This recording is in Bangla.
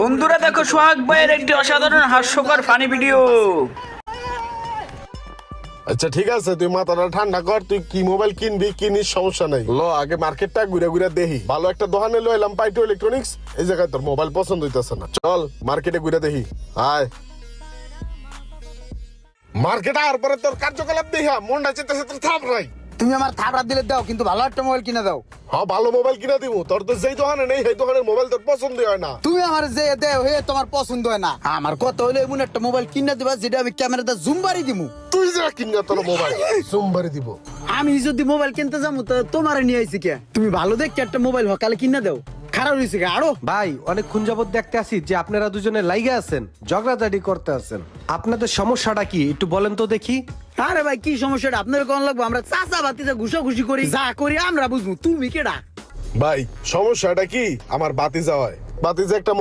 বন্ধুরা দেখো সোহাগ ভাইয়ের একটি অসাধারণ হাস্যকর ফানি ভিডিও। আচ্ছা ঠিক আছে, তুই মাথাটা ঠান্ডা কর। তুই কি মোবাইল কিনবি কিনিস, সমস্যা নাই। ল আগে মার্কেটটা ঘুরে ঘুরে দেখি। ভালো একটা দোকানে লো এলাম, পাইটু ইলেকট্রনিক্স। এই জায়গায় তোর মোবাইল পছন্দ হইতেছে না, চল মার্কেটে ঘুরে দেখি। আয় মার্কেটে আর পরে তোর কার্যকলাপ দেখা মনটা চেতেছে তোর থাপ নাই। তুমি আমার থাবড়া দিলে দাও, কিন্তু ভালো একটা মোবাইল কিনে দাও। হ্যাঁ ভালো মোবাইল কিনা দিব। তোর তো যেই দোকানে নেই সেই দোকানের মোবাইল তোর পছন্দ হয় না। তুমি আমার যে দেও হে তোমার পছন্দ হয় না। আমার কথা হলো এমন একটা মোবাইল কিনে দিবা যেটা আমি ক্যামেরাতে জুম বাড়ি দিমু। তুই যা কিনা তোর মোবাইল সোমবারে দিব। আমি যদি মোবাইল কিনতে যাবো তো তোমার নিয়ে আইছি কে? তুমি ভালো দেখে একটা মোবাইল হকালে কিনে দাও। খারাপ হয়েছে কে আরো? ভাই অনেকক্ষণ যাবত দেখতে আসি যে আপনারা দুজনে লাইগা আছেন, ঝগড়াঝাটি করতে আছেন। আপনাদের সমস্যাটা কি একটু বলেন তো দেখি। আরে ভাই কি সমস্যাটা আপনার কোন লাগবে? আমরা চাচা বাতিতে ঘুষাঘুষি করি, যা করি আমরা বুঝবো। তুমি কেডা? ভাই সমস্যাটা কি? আমার বাতি যাওয়ায় বাতি যে একটা